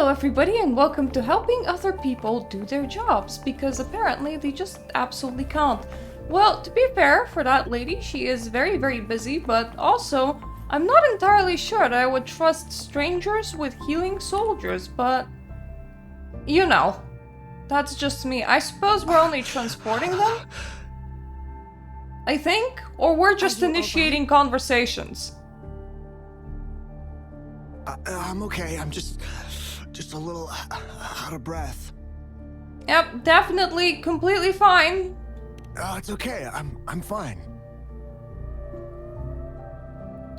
Hello everybody and welcome to helping other people do their jobs, because apparently they just absolutely can't. Well, to be fair, for that lady, she is very busy, but also, I'm not entirely sure that I would trust strangers with healing soldiers, but... you know, that's just me. I suppose we're only transporting them? I think? Or we're just initiating conversations. I'm okay, I'm just a little out of breath. Yep, definitely, completely fine. It's okay, I'm fine.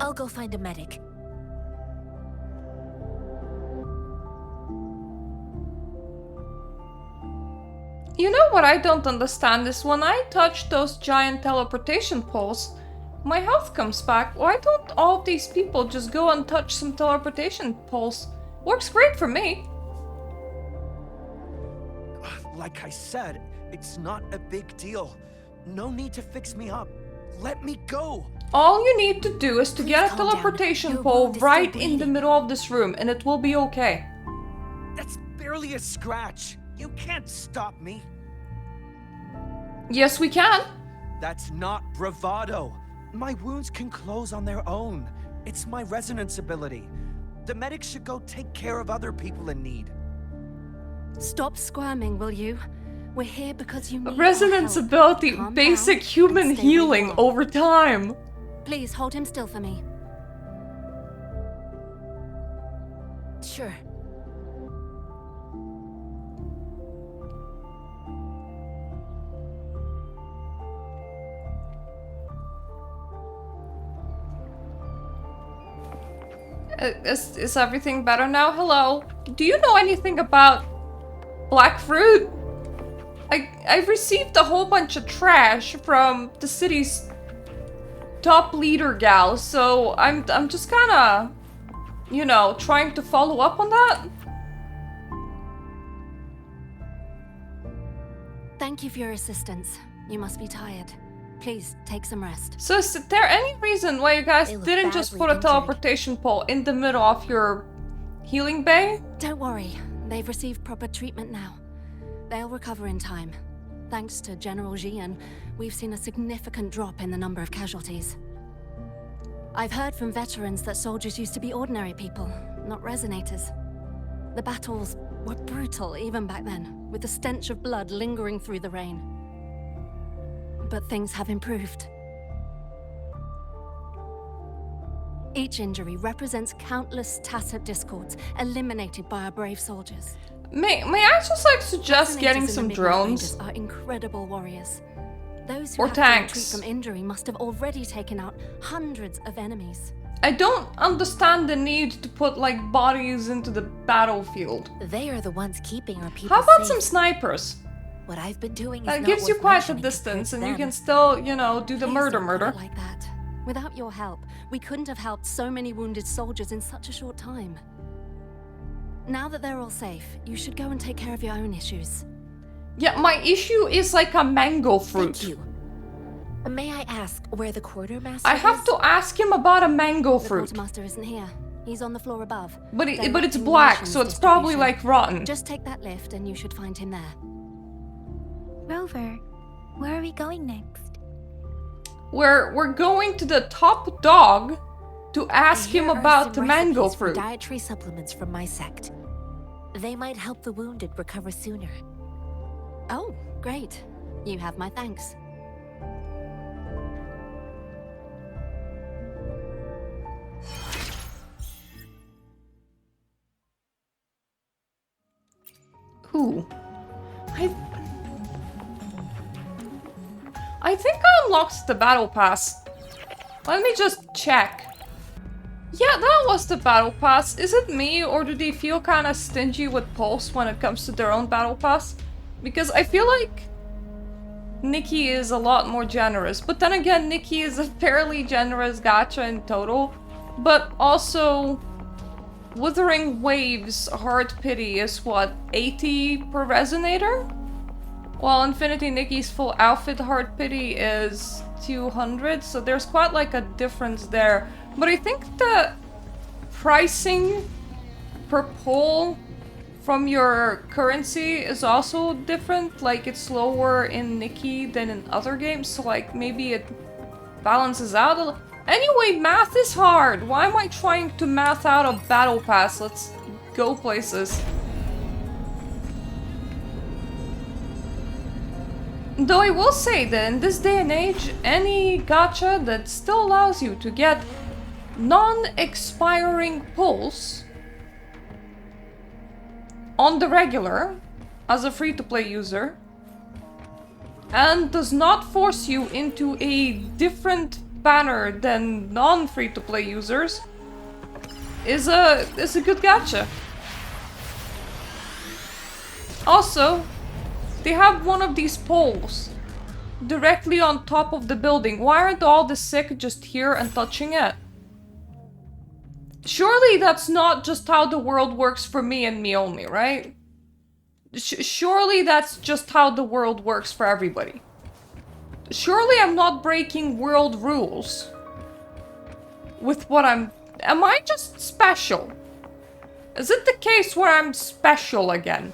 I'll go find a medic. You know what I don't understand is when I touch those giant teleportation poles, my health comes back. Why don't all of these people just go and touch some teleportation poles? Works great for me. Like I said, it's not a big deal. No need to fix me up. Let me go. All you need to do is to Please get a calm teleportation down. Your pole wound is still right in the bleeding. middle of this room and it will be okay. That's barely a scratch. You can't stop me. Yes, we can. That's not bravado. My wounds can close on their own. It's my resonance ability. The medics should go take care of other people in need. Stop squirming, will you? We're here because you need Resonance our help. ability, Calm basic down human and stay where you healing are. over time. Please hold him still for me. Sure. Is everything better now? Hello. Do you know anything about black fruit? I've received a whole bunch of trash from the city's top leader gal, so I'm just kinda, you know, trying to follow up on that. Thank you for your assistance. You must be tired. Please take some rest. So is there any reason why you guys They look didn't just badly put a injured. teleportation pole in the middle of your healing bay? Don't worry. They've received proper treatment now. They'll recover in time. Thanks to General Jian, we've seen a significant drop in the number of casualties. I've heard from veterans that soldiers used to be ordinary people, not resonators. The battles were brutal even back then, with the stench of blood lingering through the rain. But things have improved. Each injury represents countless Tasset discords eliminated by our brave soldiers. May I just like suggest getting Resonators in some the Midnight drones? Rangers are incredible warriors. Those who Or have to retreat tanks. from injury must have already taken out hundreds of enemies. I don't understand the need to put like bodies into the battlefield. They are the ones keeping our people How about safe. some snipers? What I've been doing is That not gives you worth quite a mentioning distance compared and you to can them. still, you know, do the Please murder don't put murder. it like that. Without your help, we couldn't have helped so many wounded soldiers in such a short time. Now that they're all safe, you should go and take care of your own issues. Yeah, my issue is like a mango fruit. Thank you. May I ask where the quartermaster I have is? to ask him about a mango The fruit. quartermaster isn't here. He's on the floor above. But it's directing black, munitions so it's probably distribution. like rotten. Just take that lift and you should find him there. Rover, where are we going next? We're going to the top dog to ask him Here are about some the mango recipes for fruit. dietary supplements from my sect. They might help the wounded recover sooner. Oh, great. You have my thanks. Ooh. I think I unlocked the battle pass. Let me just check. Yeah, that was the battle pass. Is it me, or do they feel kind of stingy with Pulse when it comes to their own battle pass? Because I feel like Nikki is a lot more generous. But then again, Nikki is a fairly generous gacha in total. But also, Withering Waves Heart Pity is what, 80 per resonator? While Infinity Nikki's full outfit Heart Pity is 200, so there's quite like a difference there. But I think the pricing per poll from your currency is also different. Like, it's lower in Nikki than in other games, so like maybe it balances out a little. Anyway, math is hard. Why am I trying to math out a battle pass? Let's go places. Though I will say that in this day and age, any gacha that still allows you to get non-expiring pulls on the regular as a free-to-play user and does not force you into a different banner than non-free-to-play users is a good gacha. Also, they have one of these poles directly on top of the building. Why aren't all the sick just here and touching it? Surely that's not just how the world works for me and me only, right? Surely that's just how the world works for everybody. Surely I'm not breaking world rules with what I'm... Am I just special? Is it the case where I'm special again?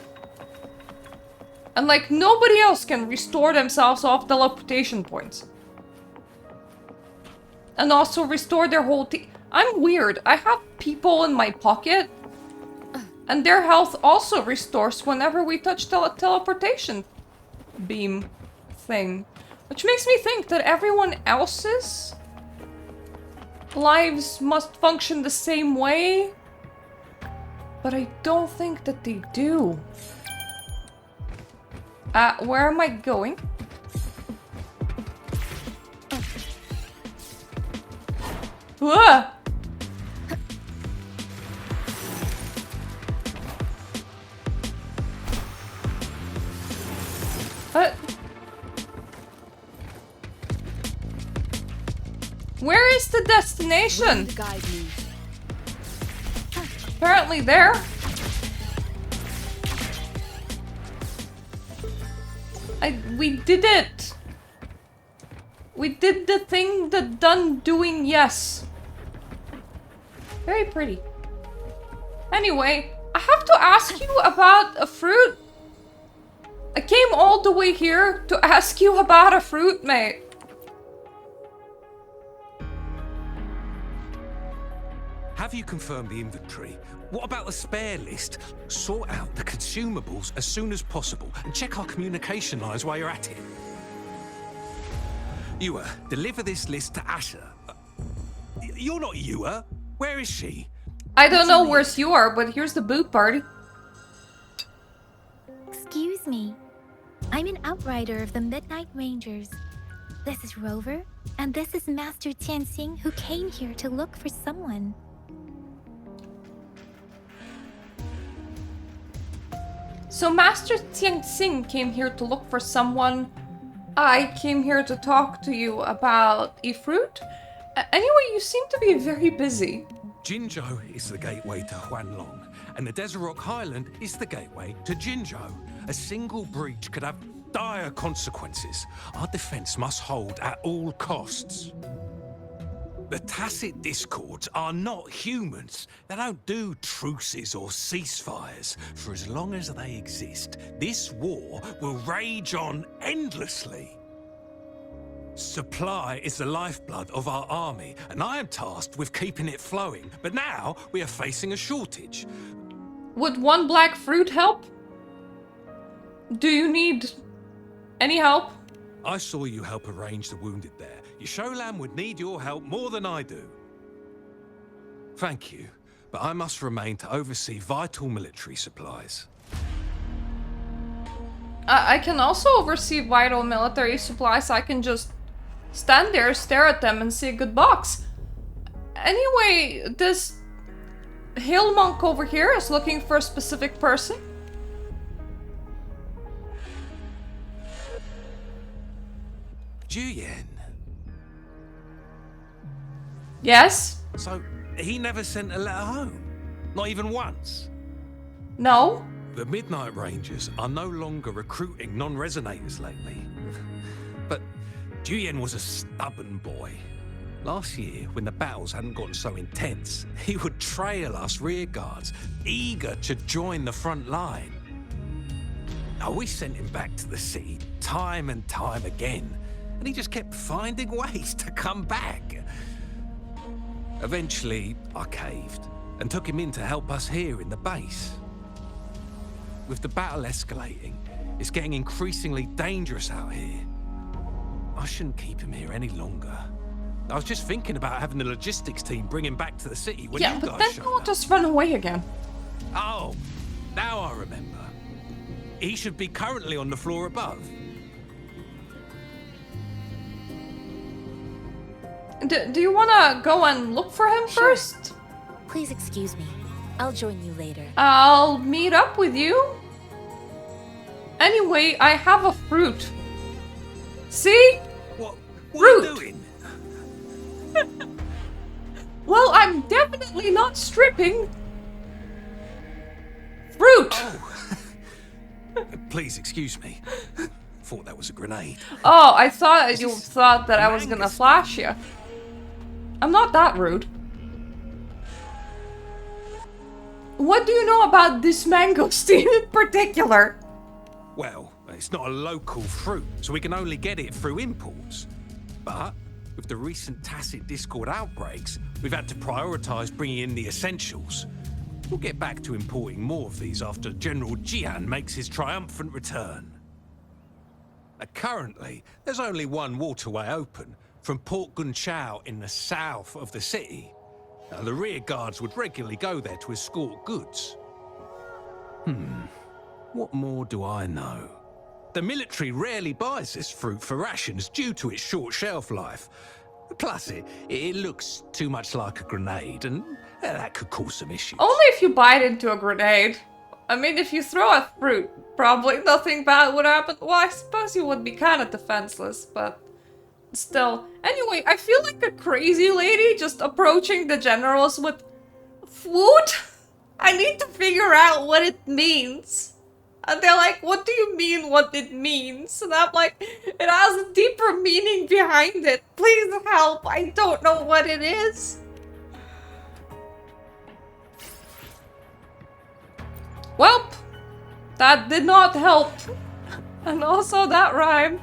And like nobody else can restore themselves off teleportation points. And also restore their whole team. I'm weird. I have people in my pocket. And their health also restores whenever we touch the teleportation beam thing. Which makes me think that everyone else's lives must function the same way. But I don't think that they do. Where am I going? Whoa! Where is the destination? Apparently there. We did it. We did the thing that done doing, yes. Very pretty. Anyway, I have to ask you about a fruit. I came all the way here to ask you about a fruit, mate. Have you confirmed the inventory? What about the spare list? Sort out the consumables as soon as possible and check our communication lines while you're at it. WuWa, deliver this list to Asher. You're not WuWa. Where is she? I don't know where's you are, but here's the boot party. Excuse me. I'm an outrider of the Midnight Rangers. This is Rover, and this is Master Tianxing, who came here to look for someone. So Master Tianxing came here to look for someone. I came here to talk to you about a fruit. Anyway, you seem to be very busy. Jinzhou is the gateway to Huanlong, and the Desert Rock Highland is the gateway to Jinzhou. A single breach could have dire consequences. Our defense must hold at all costs. The Tacet discords are not humans. They don't do truces or ceasefires. For as long as they exist, this war will rage on endlessly. Supply is the lifeblood of our army, and I am tasked with keeping it flowing. But now we are facing a shortage. Would one black fruit help? Do you need any help? I saw you help arrange the wounded there. Yasholam would need your help more than I do. Thank you, but I must remain to oversee vital military supplies. I can also oversee vital military supplies. I can just stand there, stare at them, and see a good box. Anyway, this hill monk over here is looking for a specific person. Juyen. Yes? So, he never sent a letter home? Not even once? No? The Midnight Rangers are no longer recruiting non-resonators lately. But Juyen was a stubborn boy. Last year, when the battles hadn't gotten so intense, he would trail us rearguards, eager to join the front line. Now, we sent him back to the city time and time again, and he just kept finding ways to come back. Eventually, I caved and took him in to help us here in the base. With the battle escalating, it's getting increasingly dangerous out here. I shouldn't keep him here any longer. I was just thinking about having the logistics team bring him back to the city when Yeah, you but guys then showed he'll up. just run away again. Oh, now I remember. He should be currently on the floor above. Do you want to go and look for him Sure. first? Please excuse me. I'll join you later. I'll meet up with you. Anyway, I have a fruit. See? What are Rude. you doing? Well, I'm definitely not stripping. Fruit! Please excuse me. Thought that was a grenade. Oh, I thought you This is thought that I was gonna manga flash you. I'm not that rude. What do you know about this mangosteen in particular? Well, it's not a local fruit, so we can only get it through imports. But with the recent Tacet Discord outbreaks, we've had to prioritize bringing in the essentials. We'll get back to importing more of these after General Jian makes his triumphant return. Currently, there's only one waterway open, from Port Gunchao in the south of the city. Now, the rear guards would regularly go there to escort goods. What more do I know? The military rarely buys this fruit for rations due to its short shelf life. Plus, it looks too much like a grenade, and that could cause some issues. Only if you bite into a grenade. I mean, if you throw a fruit, probably nothing bad would happen. Well, I suppose you would be kind of defenseless, but still. Anyway, I feel like a crazy lady just approaching the generals with food. I need to figure out what it means. And they're like, what do you mean what it means? And I'm like, it has a deeper meaning behind it. Please help. I don't know what it is. Welp, that did not help. And also that rhymed.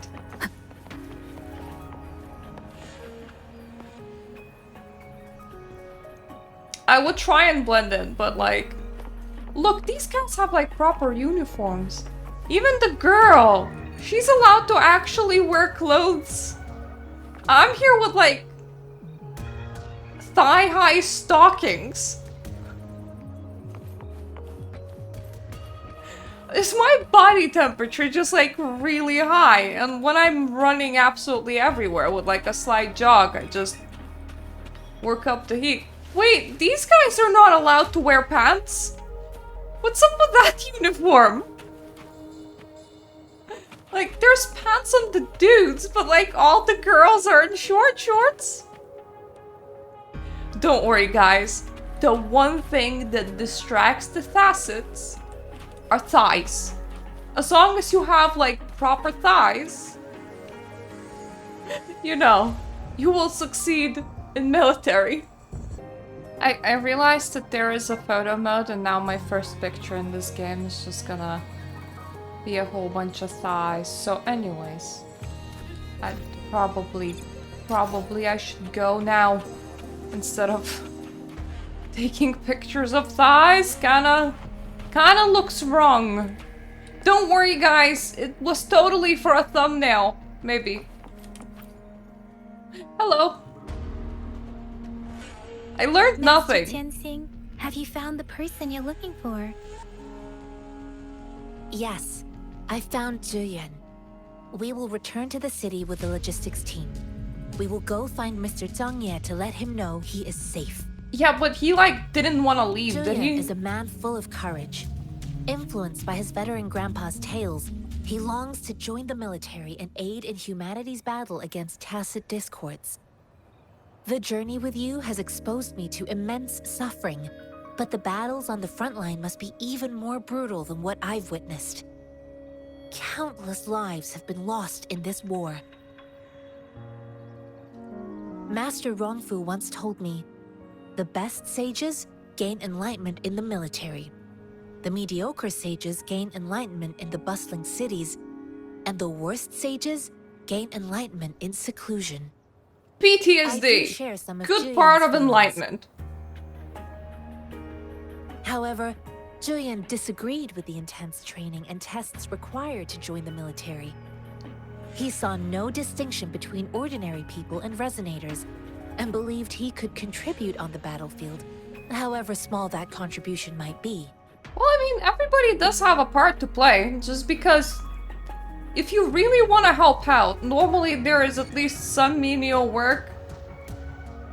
I would try and blend in, but like, look, these guys have like proper uniforms. Even the girl, she's allowed to actually wear clothes. I'm here with like thigh-high stockings. Is my body temperature just like really high? And when I'm running absolutely everywhere with like a slight jog, I just work up the heat. Wait, these guys are not allowed to wear pants? What's up with that uniform? Like, there's pants on the dudes, but like all the girls are in short shorts? Don't worry, guys. The one thing that distracts the Tasets are thighs. As long as you have like proper thighs, you know, you will succeed in military. I realized that there is a photo mode, and now my first picture in this game is just gonna be a whole bunch of thighs. So anyways, I'd probably I should go now instead of taking pictures of thighs. Kinda looks wrong. Don't worry, guys, it was totally for a thumbnail, maybe. Hello. I learned nothing. Master Tianxing, have you found the person you're looking for? Yes, I found Zhuyan. We will return to the city with the logistics team. We will go find Mr. Zhang Ye to let him know he is safe. Yeah, but he like didn't want to leave, did Zhuyan he? is a man full of courage. Influenced by his veteran grandpa's tales, he longs to join the military and aid in humanity's battle against Tacet discords. The journey with you has exposed me to immense suffering, but the battles on the front line must be even more brutal than what I've witnessed. Countless lives have been lost in this war. Master Rongfu once told me, the best sages gain enlightenment in the military. The mediocre sages gain enlightenment in the bustling cities, and the worst sages gain enlightenment in seclusion. I do share some PTSD. of Good part Julian's of feelings. enlightenment. However, Julian disagreed with the intense training and tests required to join the military. He saw no distinction between ordinary people and resonators, and believed he could contribute on the battlefield, however small that contribution might be. Well, I mean, everybody does have a part to play, just because if you really want to help out, normally there is at least some menial work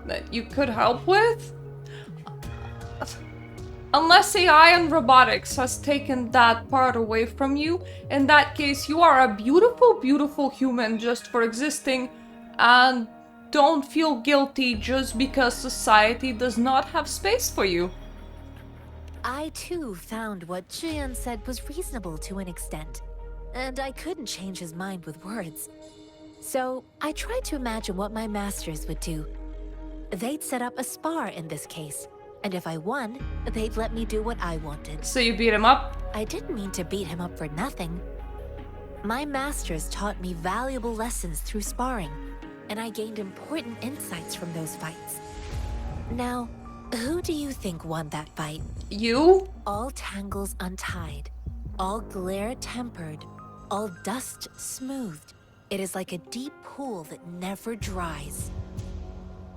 that you could help with. Unless AI and robotics has taken that part away from you, in that case you are a beautiful, beautiful human just for existing, and don't feel guilty just because society does not have space for you. I too found what Julian said was reasonable to an extent, and I couldn't change his mind with words. So I tried to imagine what my masters would do. They'd set up a spar in this case, and if I won, they'd let me do what I wanted. So you beat him up? I didn't mean to beat him up for nothing. My masters taught me valuable lessons through sparring, and I gained important insights from those fights. Now, who do you think won that fight? You? All tangles untied, all glare tempered, all dust smoothed. It is like a deep pool that never dries.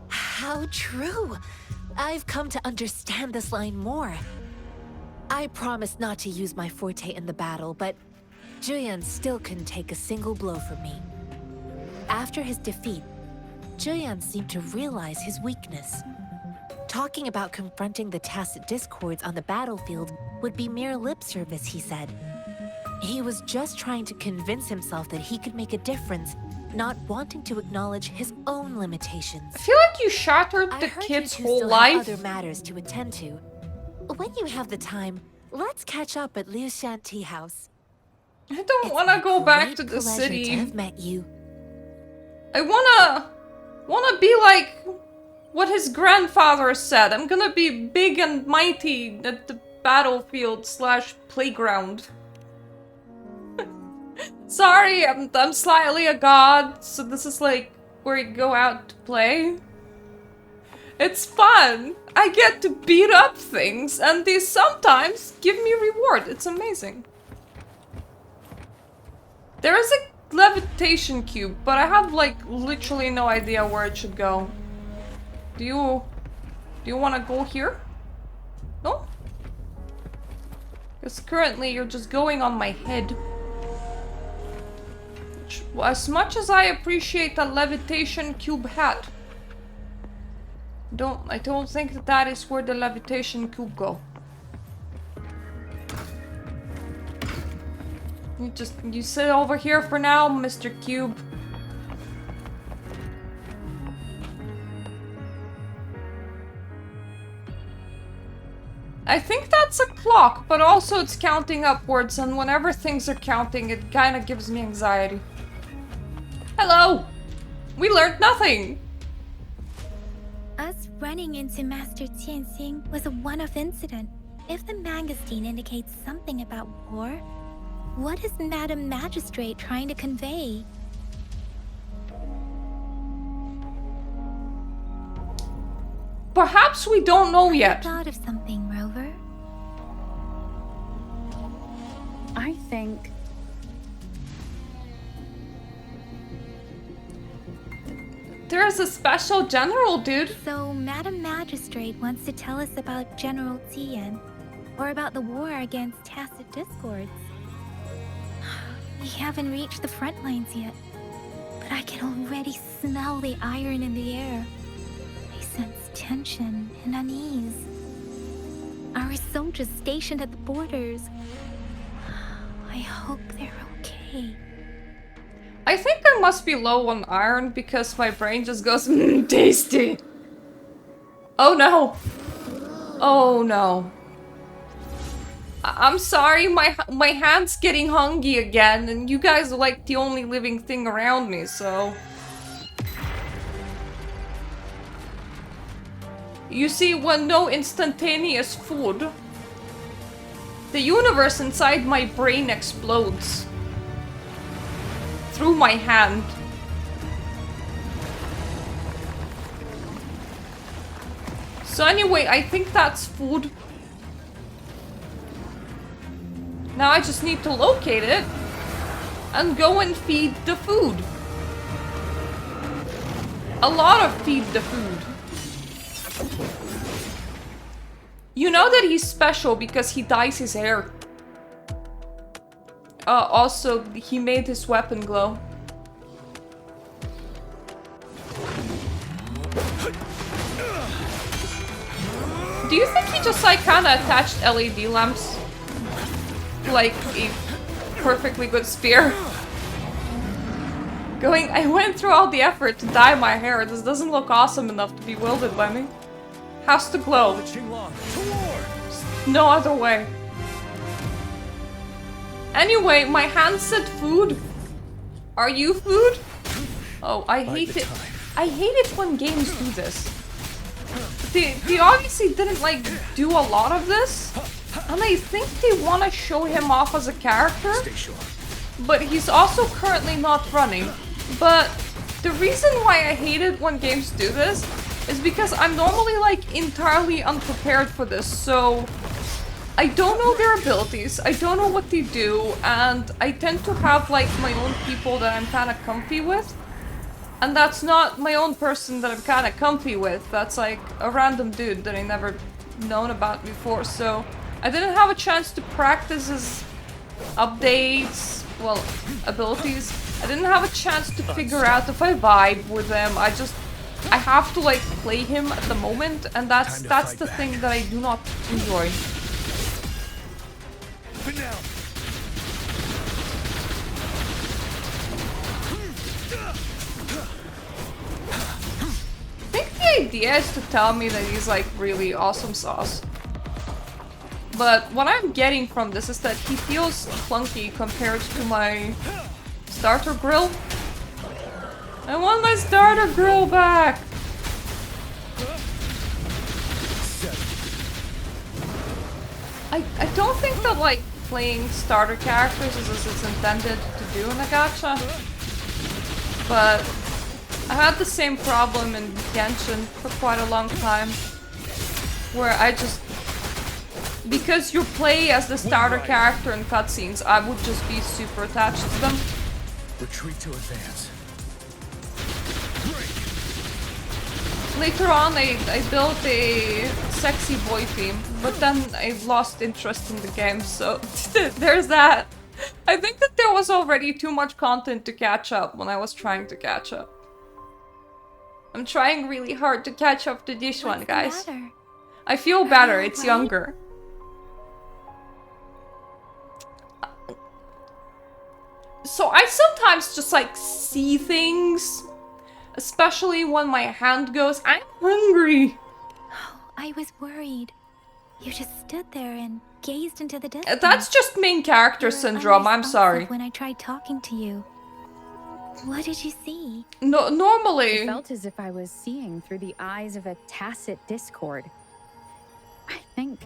How true! I've come to understand this line more. I promised not to use my forte in the battle, but Julian still couldn't take a single blow from me. After his defeat, Julian seemed to realize his weakness. Talking about confronting the Tacet discords on the battlefield would be mere lip service, he said. He was just trying to convince himself that he could make a difference, not wanting to acknowledge his own limitations. I feel like you shattered I the heard kid's you two whole still life. have other matters to attend to. When you have the time, let's catch up at Liu Shan Tea House. I don't It's want to a go back great to the pleasure city. to have met you. I wanna be like what his grandfather said. I'm gonna be big and mighty at the battlefield / playground. Sorry, I'm slightly a god, so this is like where you go out to play. It's fun. I get to beat up things, and these sometimes give me reward. It's amazing. There is a levitation cube, but I have like literally no idea where it should go. Do you want to go here? No? Because currently you're just going on my head. As much as I appreciate a levitation cube hat, I don't think that is where the levitation cube go. You sit over here for now, Mr. Cube. I think that's a clock, but also it's counting upwards, and whenever things are counting, it kind of gives me anxiety. Hello! We learned nothing! Us running into Master Tianxing was a one-off incident. If the magazine indicates something about war, what is Madam Magistrate trying to convey? Perhaps we don't know yet. Thought of something, Rover. I think There's a special general, dude. So, Madam Magistrate wants to tell us about General Tian, or about the war against Tacet discords. We haven't reached the front lines yet, but I can already smell the iron in the air. I sense tension and unease. Our soldiers stationed at the borders. I hope they're okay. I think I must be low on iron because my brain just goes, tasty. Oh no. Oh no. I'm sorry, my hand's getting hungry again, and you guys are like the only living thing around me, so... You see, when no instantaneous food, the universe inside my brain explodes through my hand. So anyway, I think that's food. Now I just need to locate it and go and feed the food. A lot of feed the food. You know that he's special because he dyes his hair. Also, he made his weapon glow. Do you think he just like kinda attached LED lamps? Like a perfectly good spear? Going, I went through all the effort to dye my hair. This doesn't look awesome enough to be wielded by me. Has to glow. No other way. Anyway, my hand said food. Are you food? Oh, I hate it. I hate it when games do this. They obviously didn't like do a lot of this, and I think they want to show him off as a character. But he's also currently not running. But the reason why I hate it when games do this is because I'm normally like entirely unprepared for this, so I don't know their abilities, I don't know what they do, and I tend to have like my own people that I'm kind of comfy with. And that's not my own person that I'm kind of comfy with, that's like a random dude that I never known about before, so I didn't have a chance to practice his updates, well, abilities. I didn't have a chance to figure out if I vibe with him. I have to like play him at the moment, and that's the thing that I do not enjoy. I think the idea is to tell me that he's like really awesome sauce. But what I'm getting from this is that he feels clunky compared to my starter grill. I want my starter grill back! I don't think that like playing starter characters is as it's intended to do in a gacha. But I had the same problem in Genshin for quite a long time. Where I just... Because you play as the starter character in cutscenes, I would just be super attached to them. Retreat to advance. Later on, I built a sexy boy theme, but then I lost interest in the game, so there's that. I think that there was already too much content to catch up when I was trying to catch up. I'm trying really hard to catch up to this one, guys. I feel better, it's younger. So I sometimes just like see things. Especially when my hand goes, I'm hungry. Oh, I was worried. You just stood there and gazed into the distance. That's just main character syndrome, I'm sorry. When I tried talking to you, what did you see? No, normally... I felt as if I was seeing through the eyes of a Tacet discord. I think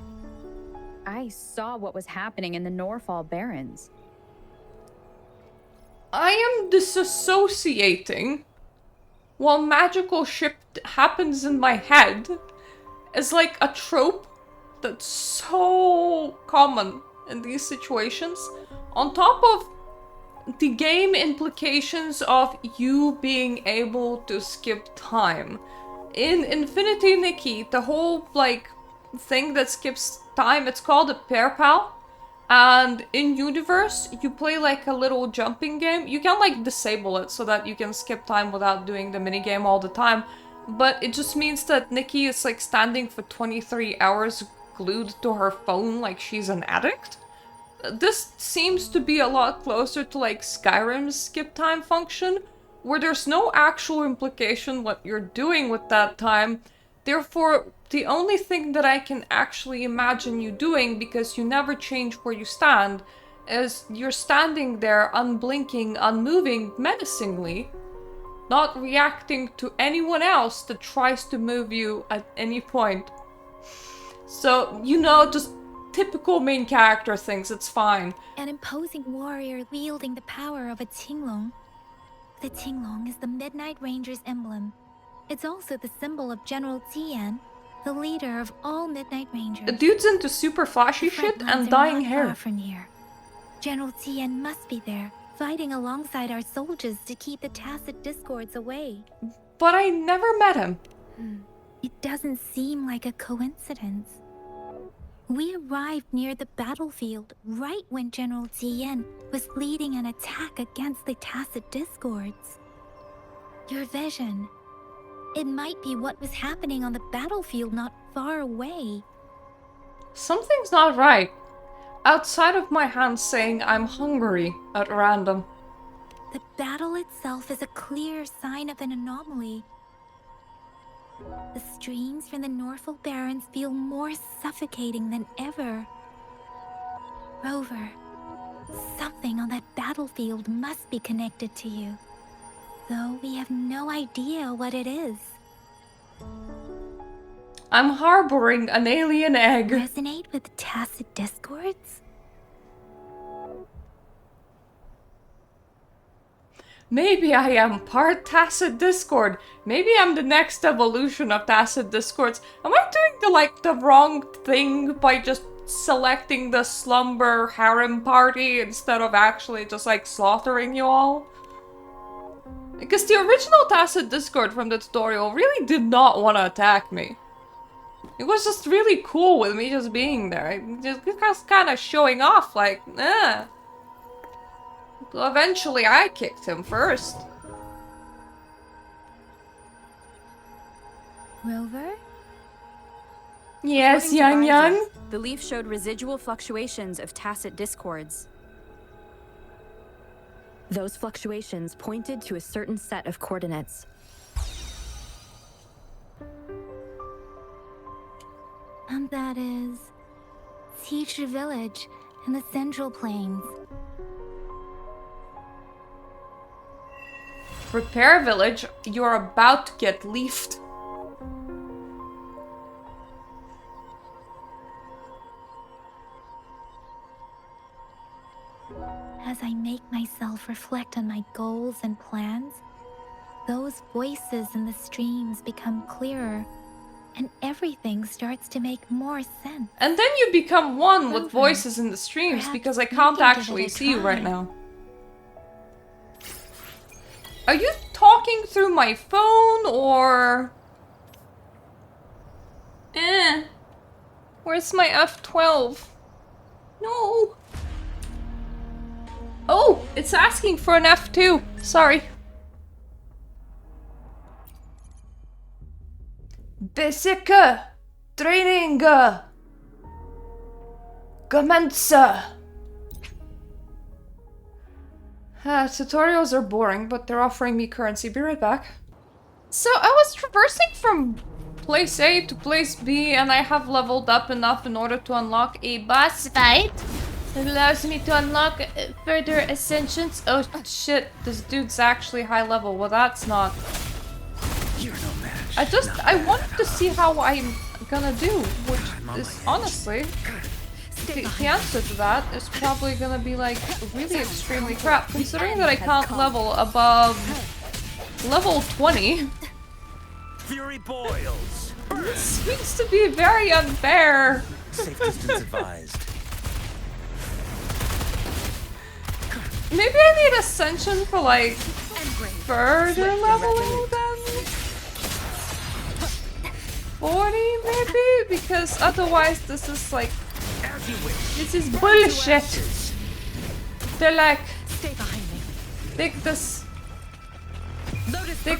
I saw what was happening in the Norfall Barrens. I am disassociating while magical shit happens in my head is like a trope that's so common in these situations. On top of the game implications of you being able to skip time. In Infinity Nikki, the whole like thing that skips time, it's called a pair pal. And in Universe, you play like a little jumping game. You can like disable it so that you can skip time without doing the minigame all the time. But it just means that Nikki is like standing for 23 hours glued to her phone like she's an addict. This seems to be a lot closer to like Skyrim's skip time function, where there's no actual implication what you're doing with that time. Therefore, the only thing that I can actually imagine you doing, because you never change where you stand, is you're standing there unblinking, unmoving, menacingly, not reacting to anyone else that tries to move you at any point. So, you know, just typical main character things, it's fine. An imposing warrior wielding the power of a Tinglong. The Tinglong is the Midnight Ranger's emblem. It's also the symbol of General Tian, the leader of all Midnight Rangers. The dude's into super flashy The shit front and lines are dying not hair. far from here. General Tian must be there, fighting alongside our soldiers to keep the Tacet discords away. But I never met him. It doesn't seem like a coincidence. We arrived near the battlefield right when General Tian was leading an attack against the Tacet discords. Your vision. It might be what was happening on the battlefield not far away. Something's not right. Outside of my hand saying I'm hungry at random. The battle itself is a clear sign of an anomaly. The streams from the Norfolk Barrens feel more suffocating than ever. Rover, something on that battlefield must be connected to you, though we have no idea what it is. I'm harboring an alien egg. Resonate with Tacet discords? Maybe I am part Tacet Discord. Maybe I'm the next evolution of Tacet Discords. Am I doing the wrong thing by just selecting the slumber harem party instead of actually just slaughtering you all? Because the original Tacet Discord from the tutorial really did not want to attack me. It was just really cool with me just being there. It just kind of showing off So eventually I kicked him first. Rover? Yes, According to Yang Yang. Binding, the leaf showed residual fluctuations of Tacet discords. Those fluctuations pointed to a certain set of coordinates. And that is Teacher Village in the Central Plains. Repair village, you're about to get leafed. As I make myself reflect on my goals and plans, those voices in the streams become clearer, and everything starts to make more sense. And then you become one with Rover, voices in the streams perhaps because I you can't can give actually it a see you right try. now. Are you talking through my phone or... Where's my F12? No. Oh, it's asking for an F2. Sorry. Basic training commence. Tutorials are boring, but they're offering me currency. Be right back. So I was traversing from place A to place B, and I have leveled up enough in order to unlock a boss fight. It allows me to unlock further ascensions. Oh shit, this dude's actually high level. Well, that's not... You're no match. I wanted to see how I'm gonna do, which is honestly... The answer to that is probably gonna be really extremely crap, considering that I can't level above level 20. Fury boils. This seems to be very unfair. Safe distance advised. Maybe I need Ascension for further leveling than 40 maybe? Because otherwise this is this is bullshit. They're like, Stay behind me. take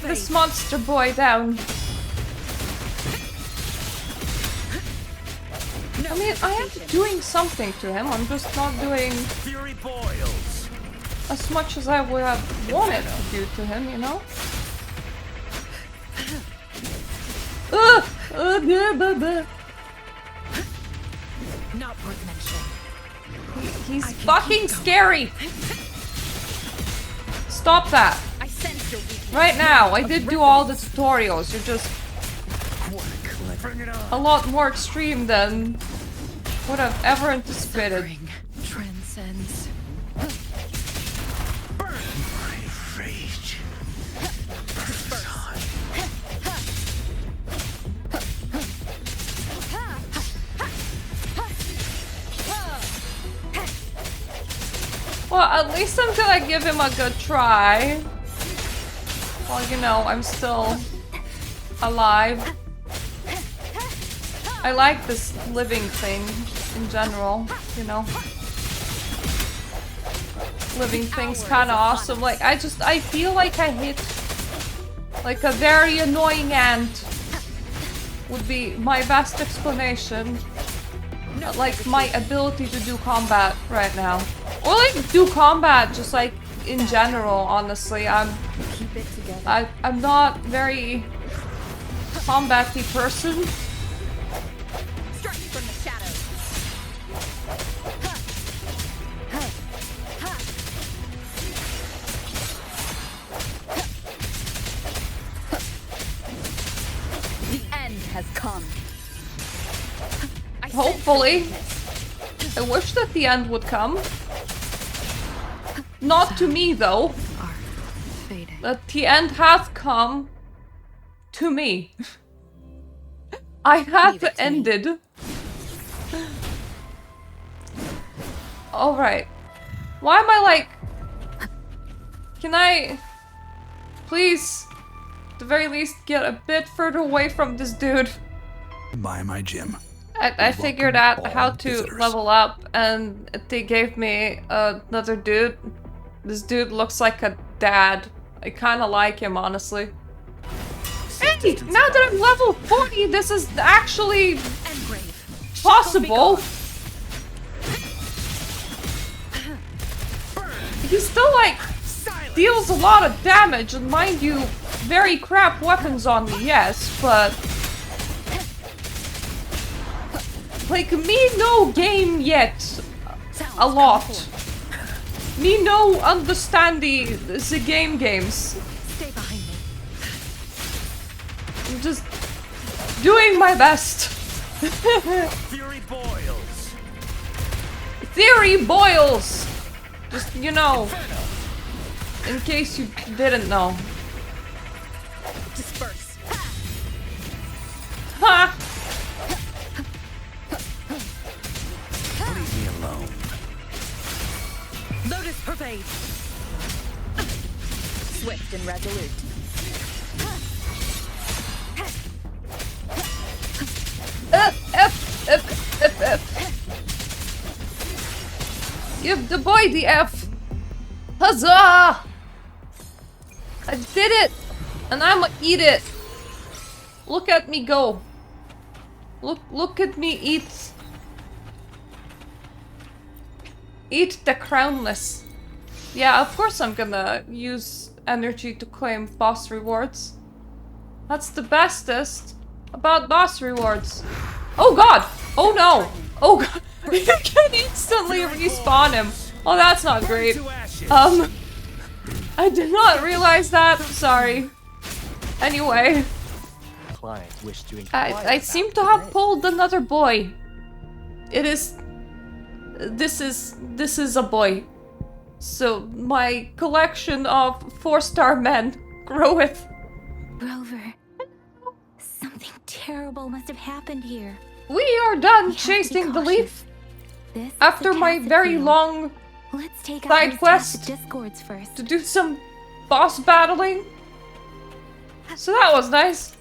this monster boy down. I mean, I am doing something to him, I'm just not doing Fury boils. as much as I would have wanted to do to him, you know? Not worth mentioning. He's fucking scary! Stop that! I sense your weakness. Right now, I did do all the tutorials. You're just a lot more extreme than what I've ever anticipated. Transcends. Burn my rage. Burns on. Well, at least I'm gonna give him a good try. Well, you know, I'm still alive. I like this living thing in general, you know. Living thing's kinda awesome. Like, I feel like I hit like a very annoying ant would be my best explanation. Like, my ability to do combat right now. Or like, do combat just like in general, honestly. I'm not very combat-y person. Strike from the shadows. The end has come. Hopefully. I wish that the end would come. Not to me, though. That the end hath come to me. I have ended. Alright. Why am I like... Can I... Please, at the very least, get a bit further away from this dude. By my gym. I figured out how to level up, and they gave me another dude. This dude looks like a dad. I kind of like him, honestly. Hey, now that I'm level 40, this is actually possible. He still, like, deals a lot of damage, and mind you, very crap weapons on me, yes, but... Like, me no game yet a lot. Me no understand the games. Stay behind me. I'm just doing my best. Fury boils. Theory boils! Just, you know, in case you didn't know. Disperse. Ha! Leave me alone. Lotus pervade. Swift and resolute. F. Give the boy the F. Huzzah! I did it! And I'ma eat it. Look at me go. Look at me eat. Eat the crownless. Yeah, of course I'm gonna use energy to claim boss rewards. That's the bestest about boss rewards. Oh god! Oh no! Oh god! You can instantly respawn him. Oh, that's not great. I did not realize that. Sorry. Anyway. I seem to have pulled another boy. It is... This is a boy. So my collection of 4-star men groweth. Rover, something terrible must have happened here. We are done chasing the leaf. This After is the my Tasset very field. long Let's take side out those quest Tasset discords first. to do some boss battling. So that was nice.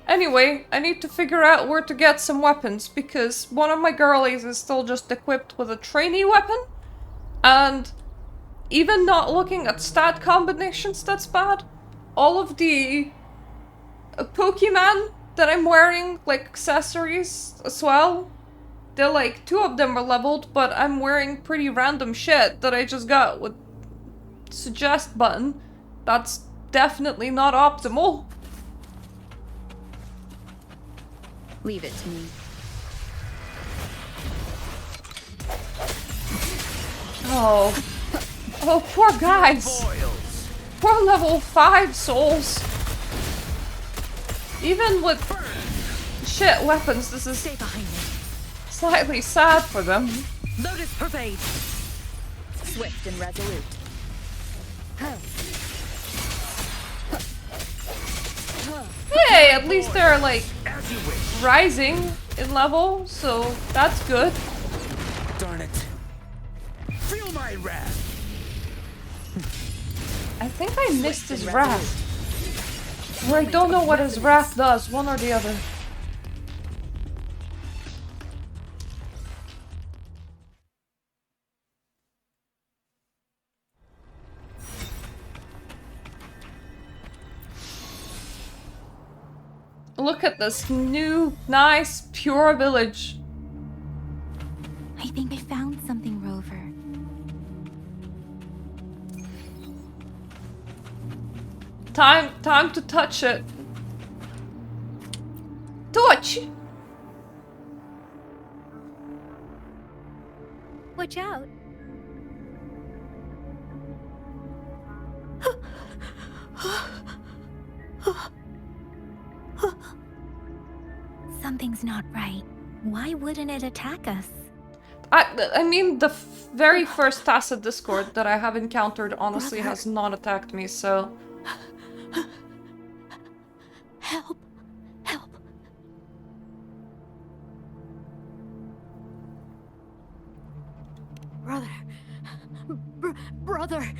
Anyway, I need to figure out where to get some weapons because one of my girlies is still just equipped with a trainee weapon. And even not looking at stat combinations, that's bad. All of the Pokemon that I'm wearing, like accessories as well, they're like, 2 of them are leveled, but I'm wearing pretty random shit that I just got with suggest button. That's definitely not optimal. Leave it to me. Oh. Oh, poor guys. We're level 5 souls. Even with shit weapons, this is Stay behind me. slightly sad for them. Lotus pervade. Swift and resolute. Hey, at least they're like As you wish. rising in level, so that's good. Darn it. Feel my wrath. I think I missed his wrath. Or I don't know what his wrath does, one or the other. Look at this new, nice, pure village. I think I found something, Rover. Time to touch it. Touch! Watch out. Something's not right. Why wouldn't it attack us? I mean, the very first Tacet Discord that I have encountered honestly has not attacked me, so... Help! Help! Brother! Brother!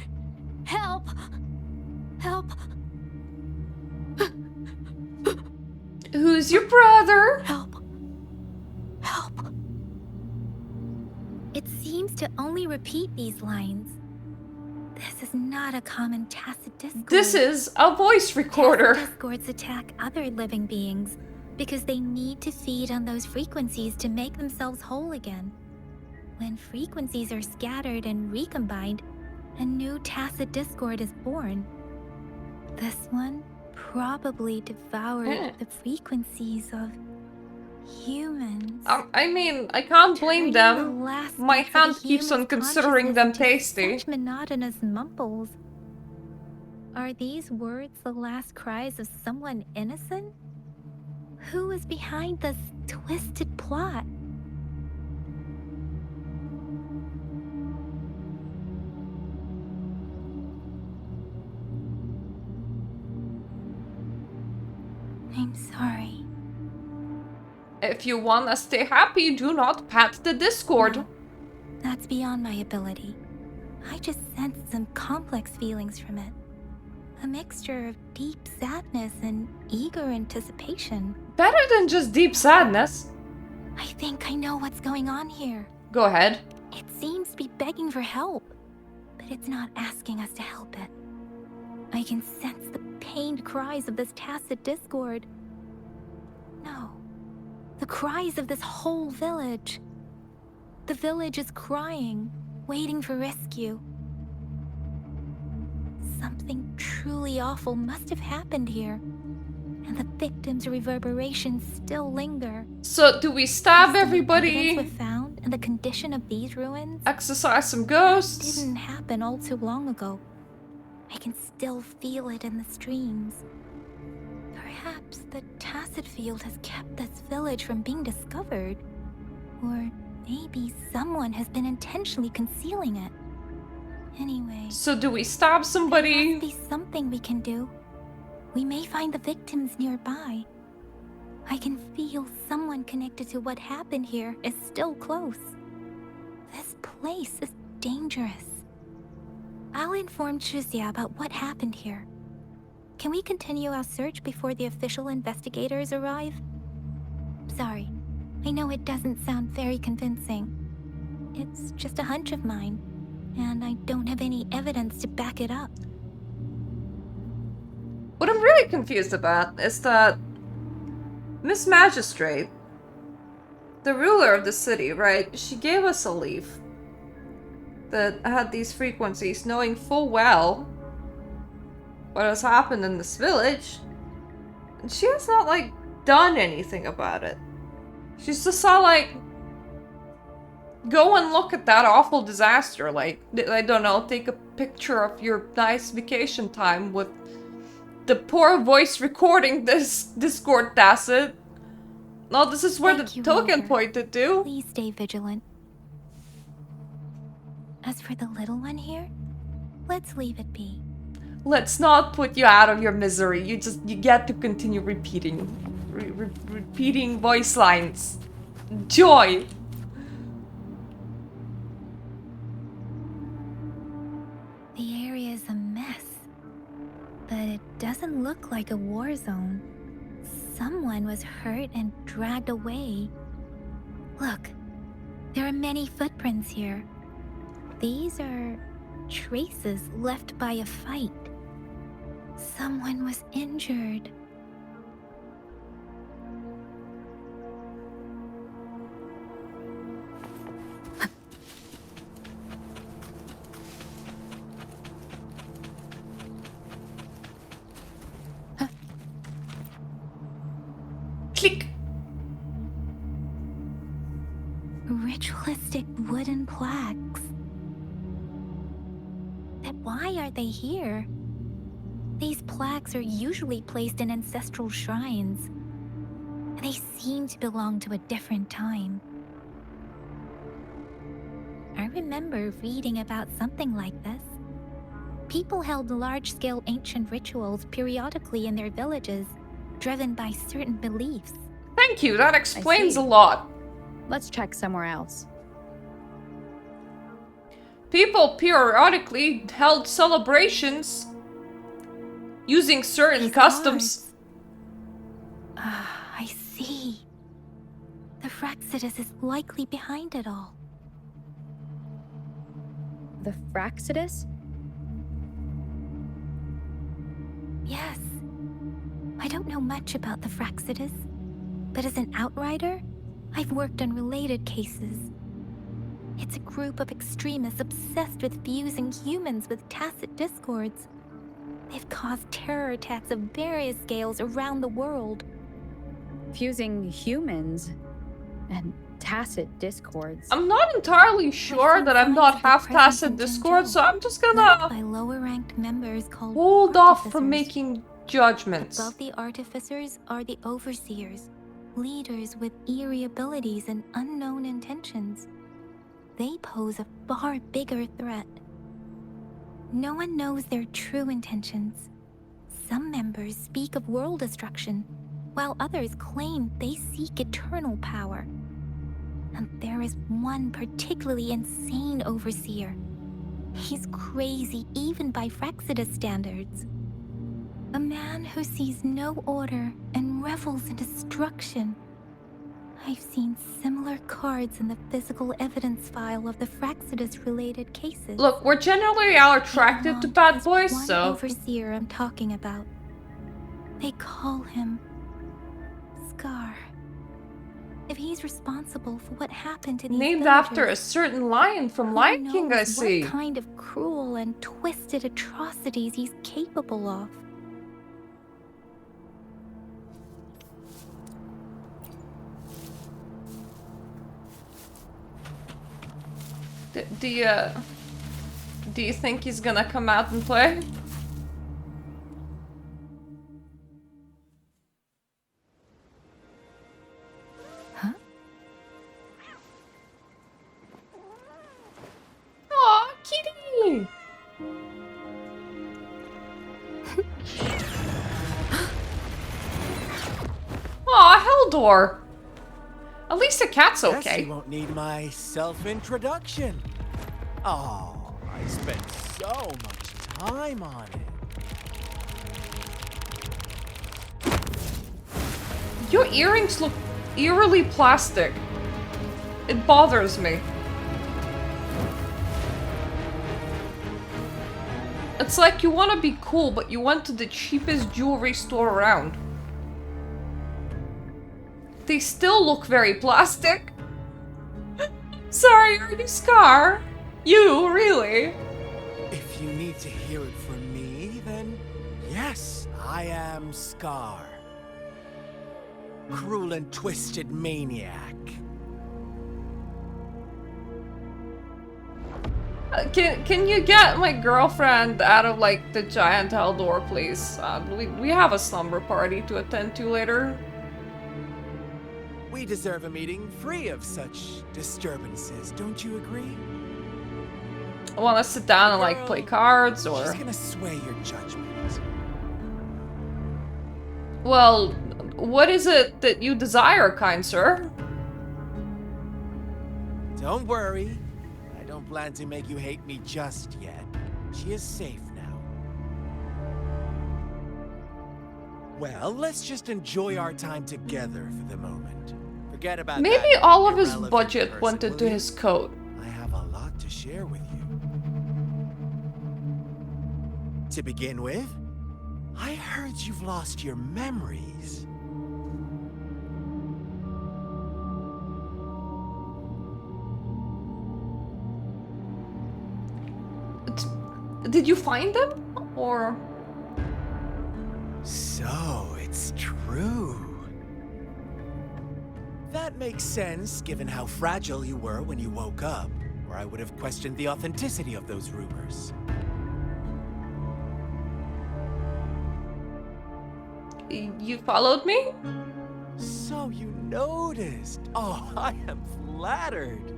Help! Help! Who's your brother? Help! Help! It seems to only repeat these lines. This is not a common Tacet Discord. This is a voice recorder. Tacet Discords attack other living beings because they need to feed on those frequencies to make themselves whole again. When frequencies are scattered and recombined, a new Tacet Discord is born. This one probably devoured the frequencies of humans. I mean, I can't blame Turning the them. last My bits of a hand keeps on human's considering them consciousness into tasty. Such monotonous mumbles. Are these words the last cries of someone innocent? Who is behind this twisted plot? I'm sorry. If you wanna stay happy, do not pat the Discord. No, that's beyond my ability. I just sensed some complex feelings from it. A mixture of deep sadness and eager anticipation. Better than just deep sadness. I think I know what's going on here. Go ahead. It seems to be begging for help, but it's not asking us to help it. I can sense the pained cries of this Tacet Discord. No, the cries of this whole village. The village is crying, waiting for rescue. Something truly awful must have happened here, and the victims' reverberations still linger. So, do we stab Based on the everybody? evidence we found and the condition of these ruins, Exercise some ghosts? didn't happen all too long ago. I can still feel it in the streams. Perhaps the Tacet field has kept this village from being discovered. Or maybe someone has been intentionally concealing it. Anyway, So, do we stab there somebody? must be something we can do. We may find the victims nearby. I can feel someone connected to what happened here is still close. This place is dangerous. I'll inform Chuzia about what happened here. Can we continue our search before the official investigators arrive? Sorry, I know it doesn't sound very convincing. It's just a hunch of mine, and I don't have any evidence to back it up. What I'm really confused about is that Miss Magistrate, the ruler of the city, right? She gave us a leaf that had these frequencies, knowing full well what has happened in this village. And she has not, like, done anything about it. She's just all like, Go and look at that awful disaster. Like, I don't know, take a picture of your nice vacation time with the poor voice recording this Discord Tacet. No, this is where Thank the you, token Walter. pointed to. Please stay vigilant. As for the little one here, let's leave it be. Let's not put you out of your misery. You get to continue repeating. Repeating voice lines. Joy! The area is a mess, but it doesn't look like a war zone. Someone was hurt and dragged away. Look, there are many footprints here. These are traces left by a fight. Someone was injured. Click! Ritualistic wooden plaques. Then why are they here? These plaques are usually placed in ancestral shrines, and they seem to belong to a different time. I remember reading about something like this. People held large-scale ancient rituals periodically in their villages, driven by certain beliefs. Thank you, that explains see. a lot. Let's check somewhere else. People periodically held celebrations using certain These customs. cards. I see. The Fraxidus is likely behind it all. The Fraxidus? Yes. I don't know much about the Fraxidus, but as an outrider, I've worked on related cases. It's a group of extremists obsessed with fusing humans with Tacet discords. They've caused terror attacks of various scales around the world. Fusing humans and Tacet discords. I'm not entirely sure seen that I'm signs not of the half presence Tacet in Discord, Jinzhou, so I'm just led gonna by lower-ranked members called hold off from artificers. making judgments. Above the artificers are the overseers, leaders with eerie abilities and unknown intentions. They pose a far bigger threat. No one knows their true intentions. Some members speak of world destruction, while others claim they seek eternal power. And there is one particularly insane overseer. He's crazy even by Fraxidus standards. A man who sees no order and revels in destruction. I've seen similar cards in the physical evidence file of the Fraxidus-related cases. Look, we're generally all attracted to bad boys, One so overseer I'm talking about. They call him Scar. If he's responsible for what happened to these named after a villagers, certain lion from who Lion King, I knows see. what kind of cruel and twisted atrocities he's capable of. Do you think he's gonna come out and play? Huh? Aw, kitty! Aw, Heldor! At least the cat's Guess okay. you won't need my self-introduction. Oh, I spent so much time on it. Your earrings look eerily plastic. It bothers me. It's like you want to be cool, but you went to the cheapest jewelry store around. They still look very plastic. Sorry, are you Scar? You, really? If you need to hear it from me, then yes, I am Scar. Cruel and twisted maniac. Can you get my girlfriend out of like the giant hell door, please? We have a slumber party to attend to later. We deserve a meeting free of such disturbances, don't you agree? I want to sit down and like play cards, or She's gonna sway your judgment. well, what is it that you desire, kind sir? Don't worry. I don't plan to make you hate me just yet. She is safe now. Well, let's just enjoy our time together for the moment. Forget about Maybe that all of his irrelevant budget person, went will into you? his coat. I have a lot to share with you. To begin with, I heard you've lost your memories. Did you find them, or? So, it's true. That makes sense, given how fragile you were when you woke up, or I would have questioned the authenticity of those rumors. You followed me? So you noticed. Oh, I am flattered.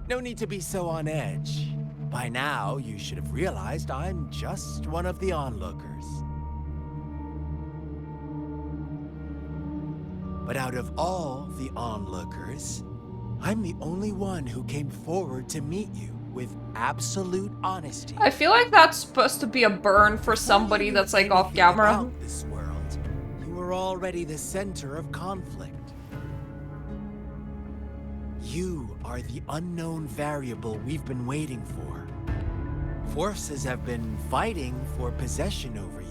No need to be so on edge. By now, you should have realized I'm just one of the onlookers. But out of all the onlookers, I'm the only one who came forward to meet you with absolute honesty. I feel like that's supposed to be a burn for somebody that's like off camera. About this world, you were already the center of conflict. You are the unknown variable we've been waiting for. Forces have been fighting for possession over you.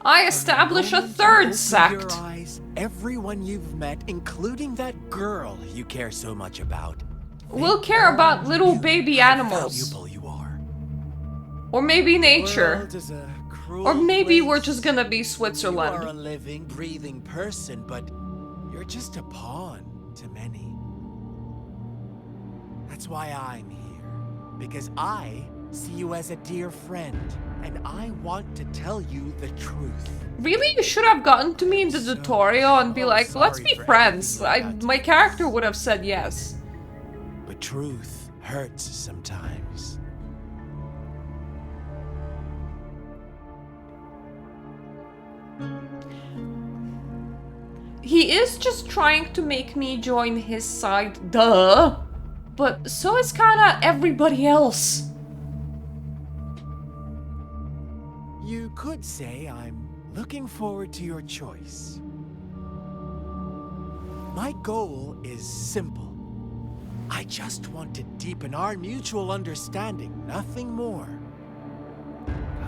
I establish a third sect. Your eyes, everyone you've met, including that girl you care so much about, We'll care about little baby how animals. valuable you are. Or maybe The nature. world is a cruel Or maybe we're place. just gonna be You are a Switzerland. living, breathing person, but you're just a pawn to many. That's why I'm here. Because I see you as a dear friend, and I want to tell you the truth. Really? You should have gotten to me in the tutorial and be like, let's be friends. My character would have said yes. But truth hurts sometimes. He is just trying to make me join his side, duh. But so is kinda everybody else. You could say I'm looking forward to your choice. My goal is simple. I just want to deepen our mutual understanding, nothing more.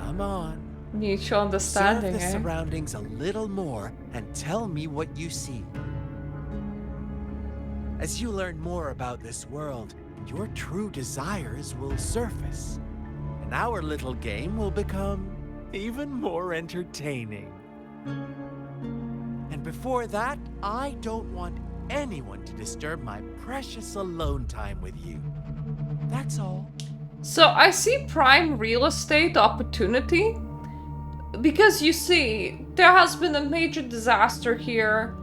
Come on. Mutual Observe understanding, the eh? surroundings a little more and tell me what you see. As you learn more about this world, your true desires will surface, and our little game will become even more entertaining. And before that, I don't want anyone to disturb my precious alone time with you. That's all. So I see prime real estate opportunity. Because you see, there has been a major disaster here.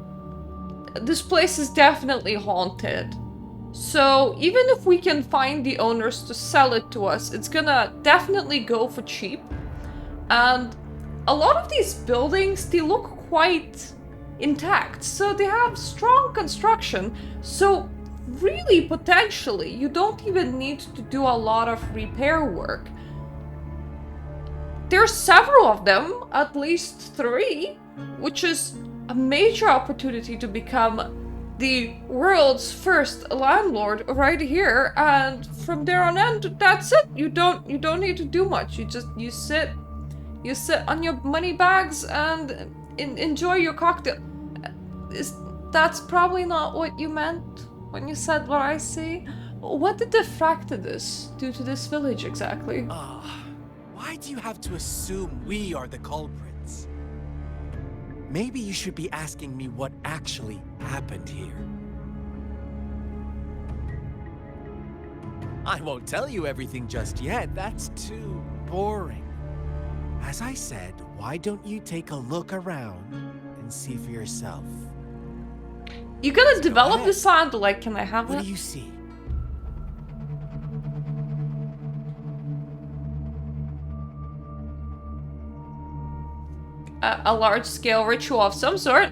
This place is definitely haunted. So even if we can find the owners to sell it to us, it's gonna definitely go for cheap. And a lot of these buildings, they look quite intact. So they have strong construction. So really, potentially, you don't even need to do a lot of repair work. There's several of them, at least 3, which is a major opportunity to become the world's first landlord right here. And from there on end, that's it. You don't need to do much. You sit on your money bags and enjoy your cocktail. That's probably not what you meant when you said what I see. What did the Fractidus do to this village exactly? Why do you have to assume we are the culprits? Maybe you should be asking me what actually happened here. I won't tell you everything just yet. That's too boring. As I said, why don't you take a look around and see for yourself? You gonna develop ahead. this land? Like, can I have What it? do you see? A large-scale ritual of some sort.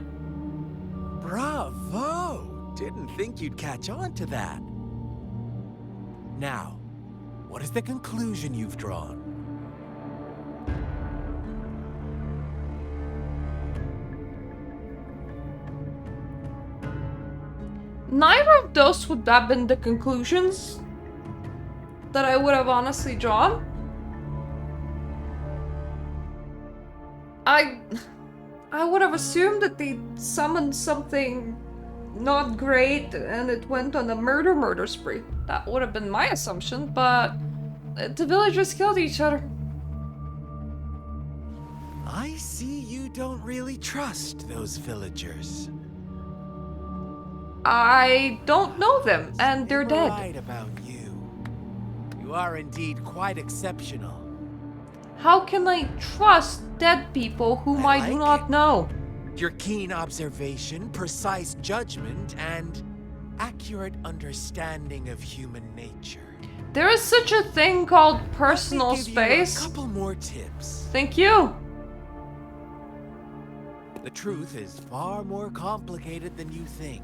Bravo! Didn't think you'd catch on to that. Now, what is the conclusion you've drawn? Neither of those would have been the conclusions that I would have honestly drawn. I would have assumed that they summoned something not great and it went on a murder spree. That would have been my assumption, but the villagers killed each other. I see you don't really trust those villagers. I don't know them, and they're They were dead. right about you. You are indeed quite exceptional. How can I trust dead people whom I do like not it. know? Your keen observation, precise judgment, and accurate understanding of human nature. There is such a thing called Let me personal give you space. a couple more tips. Thank you. The truth is far more complicated than you think.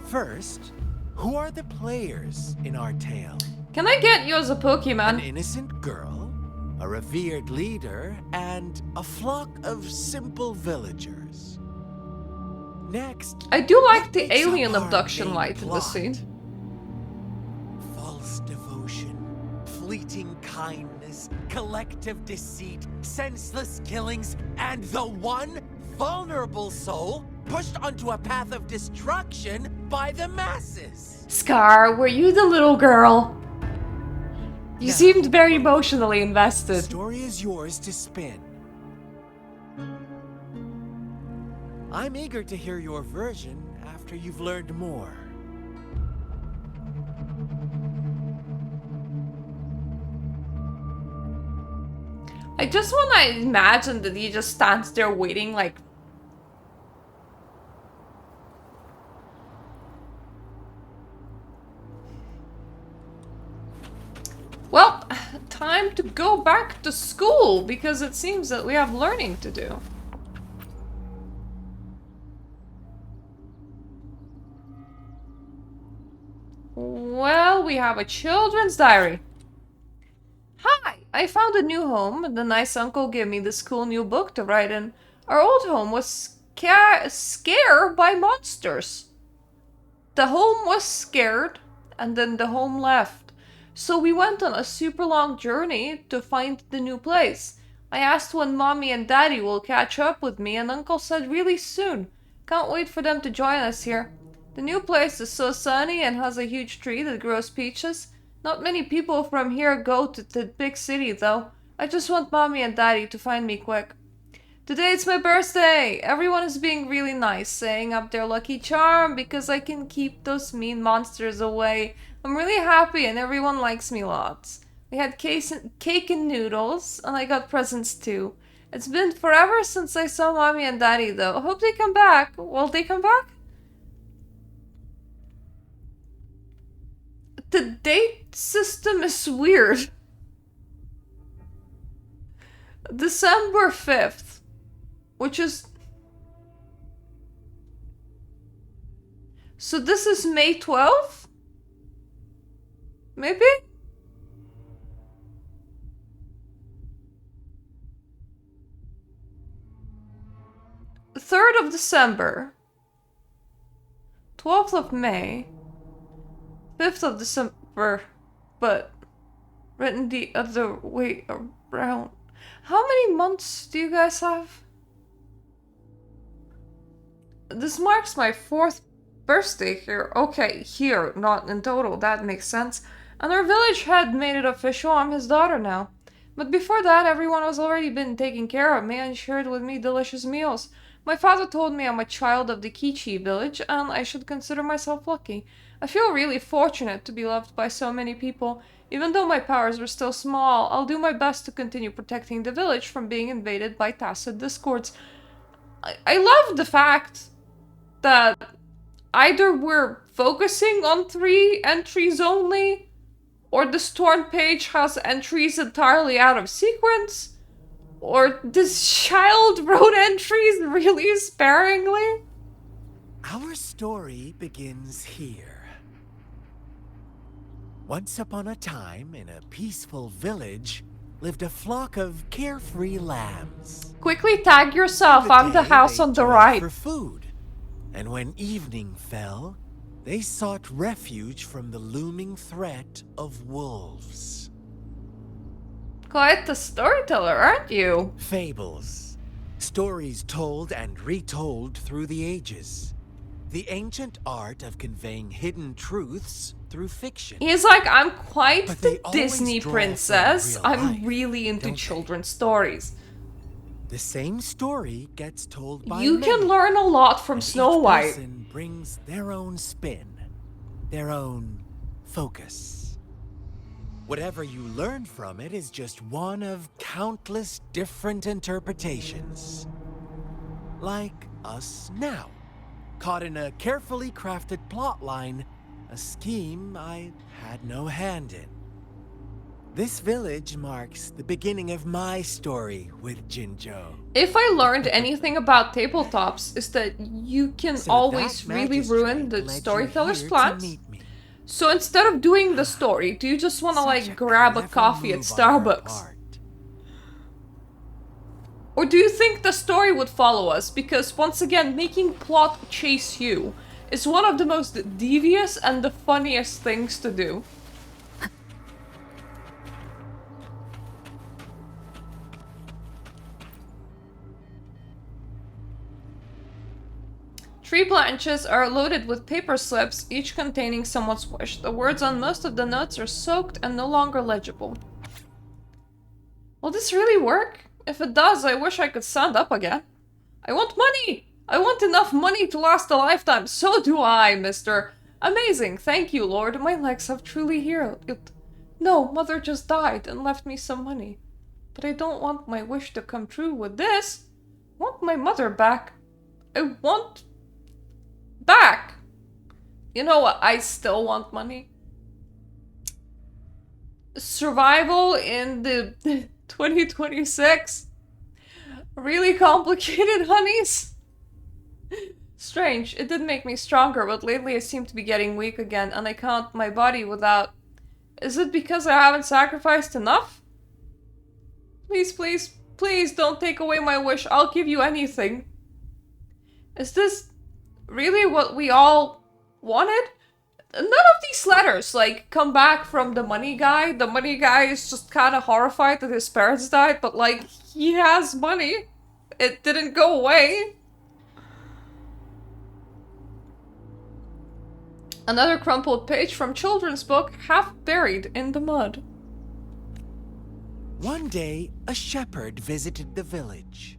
First, who are the players in our tale? Can I get you as a An Pokemon? innocent girl, a revered leader, and a flock of simple villagers. Next, I do like what the makes up alien our abduction main light in this plot? scene. False devotion, fleeting kindness, collective deceit, senseless killings, and the one vulnerable soul pushed onto a path of destruction by the masses. Scar, were you the little girl? You No. seemed very emotionally The invested. story is yours to spin. I'm eager to hear your version after you've learned more. I just want to imagine that he just stands there waiting like... Well, time to go back to school because it seems that we have learning to do. Well, we have a children's diary. Hi, I found a new home and the nice uncle gave me this cool new book to write in. Our old home was scared by monsters. The home was scared and then the home left. So we went on a super long journey to find the new place. I asked when mommy and daddy will catch up with me and uncle said really soon. Can't wait for them to join us here. The new place is so sunny and has a huge tree that grows peaches. Not many people from here go to the big city though. I just want mommy and daddy to find me quick. Today it's my birthday! Everyone is being really nice, saying up their lucky charm because I can keep those mean monsters away. I'm really happy and everyone likes me lots. We had cake and noodles, and I got presents too. It's been forever since I saw mommy and daddy though. I hope they come back. Will they come back? The date system is weird. December 5th, which is... So this is May 12th? Maybe? The 3rd of December. 12th of May. 5th of December, but written the other way around. How many months do you guys have? This marks my 4th birthday here. Okay, here, not in total, that makes sense. And our village head made it official, I'm his daughter now. But before that, everyone has already been taking care of me and shared with me delicious meals. My father told me I'm a child of the Kichi village and I should consider myself lucky. I feel really fortunate to be loved by so many people. Even though my powers are still small, I'll do my best to continue protecting the village from being invaded by Tacet discords. I love the fact that either we're focusing on 3 entries only, or the Storm page has entries entirely out of sequence, or this child wrote entries really sparingly. Our story begins here. Once upon a time, in a peaceful village, lived a flock of carefree lambs. Quickly tag yourself, I'm the house on the right. For food, and when evening fell, they sought refuge from the looming threat of wolves. Quite the storyteller, aren't you? Fables. Stories told and retold through the ages. The ancient art of conveying hidden truths through fiction. He's like, I'm quite But the they always Disney draw from princess. real I'm life, really into don't they? children's stories. The same story gets told by You many, can learn a lot from and Snow each White. person brings their own spin, their own focus. Whatever you learn from it is just one of countless different interpretations. Like us now, caught in a carefully crafted plotline, a scheme I had no hand in. This village marks the beginning of my story with Jinzhou. If I learned anything about tabletops, is that you can So always that really magistrate ruin the led you storyteller's here to plans. meet me. So instead of doing the story, do you just want to Such like a grab a clever coffee at move on her Starbucks? part. Or do you think the story would follow us? Because once again, making plot chase you is one of the most devious and the funniest things to do. Tree branches are loaded with paper slips, each containing someone's wish. The words on most of the notes are soaked and no longer legible. Will this really work? If it does, I wish I could stand up again. I want money! I want enough money to last a lifetime. So do I, mister. Amazing. Thank you, Lord. My legs have truly healed. No, Mother just died and left me some money. But I don't want my wish to come true with this. I want my mother back. I want... back! You know what? I still want money. Survival in the 2026? Really complicated, honeys? Strange. It did make me stronger, but lately I seem to be getting weak again, and I can't my body without... Is it because I haven't sacrificed enough? Please, please, please don't take away my wish. I'll give you anything. Is this really what we all wanted? None of these letters, like, come back from the money guy. The money guy is just kind of horrified that his parents died, but, like, he has money. It didn't go away. Another crumpled page from children's book, half buried in the mud. One day, a shepherd visited the village.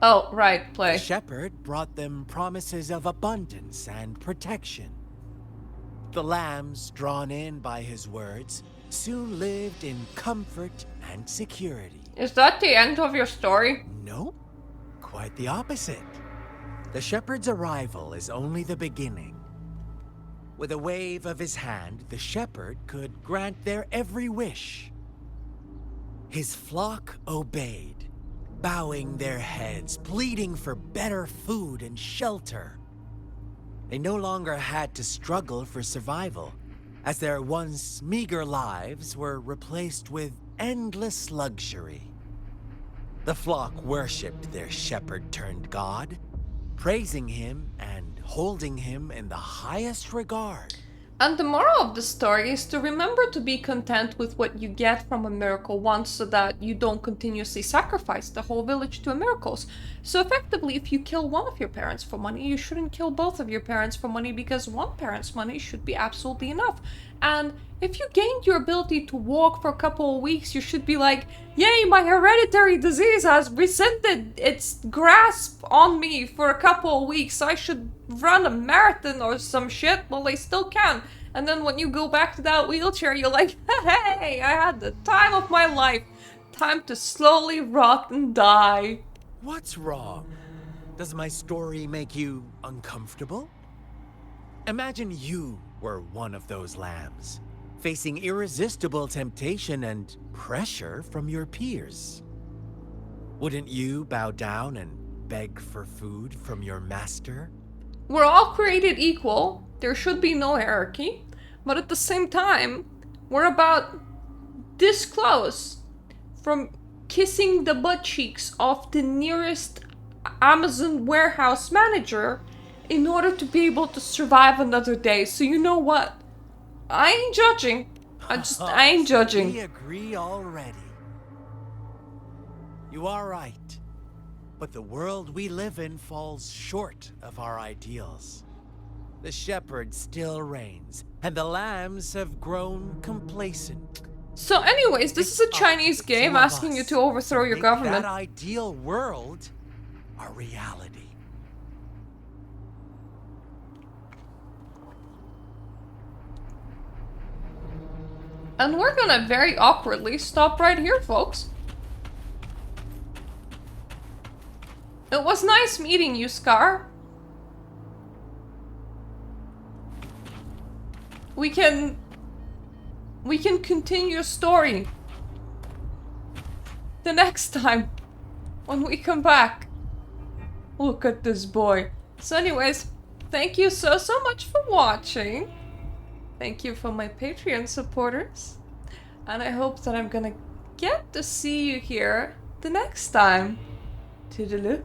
Oh, right, The play. shepherd brought them promises of abundance and protection. The lambs, drawn in by his words, soon lived in comfort and security. Is that the end of your story? No, quite the opposite. The shepherd's arrival is only the beginning. With a wave of his hand, the shepherd could grant their every wish. His flock obeyed, bowing their heads, pleading for better food and shelter. They no longer had to struggle for survival, as their once meager lives were replaced with endless luxury. The flock worshipped their shepherd-turned-god, praising him and holding him in the highest regard. And the moral of the story is to remember to be content with what you get from a miracle once, so that you don't continuously sacrifice the whole village to miracles. So effectively, if you kill one of your parents for money, you shouldn't kill both of your parents for money, because one parent's money should be absolutely enough. And if you gained your ability to walk for a couple of weeks, you should be like, yay, my hereditary disease has rescinded its grasp on me for a couple of weeks. I should run a marathon or some shit. Well, I still can. And then when you go back to that wheelchair, you're like, hey, I had the time of my life. Time to slowly rot and die. What's wrong? Does my story make you uncomfortable? Imagine you were one of those lambs, facing irresistible temptation and pressure from your peers. Wouldn't you bow down and beg for food from your master? We're all created equal. There should be no hierarchy. But at the same time, we're about this close from kissing the butt cheeks of the nearest Amazon warehouse manager in order to be able to survive another day. So you know what? I ain't judging. I ain't judging. We agree already. You are right. But the world we live in falls short of our ideals. The shepherd still reigns, and the lambs have grown complacent. So anyways, this is a Chinese game asking you to overthrow your government. That ideal world a reality. And we're gonna very awkwardly stop right here, folks. It was nice meeting you, Scar. We can continue your story the next time when we come back. Look at this boy. So anyways, thank you so much for watching. Thank you for my Patreon supporters. And I hope that I'm gonna get to see you here the next time. Toodaloo.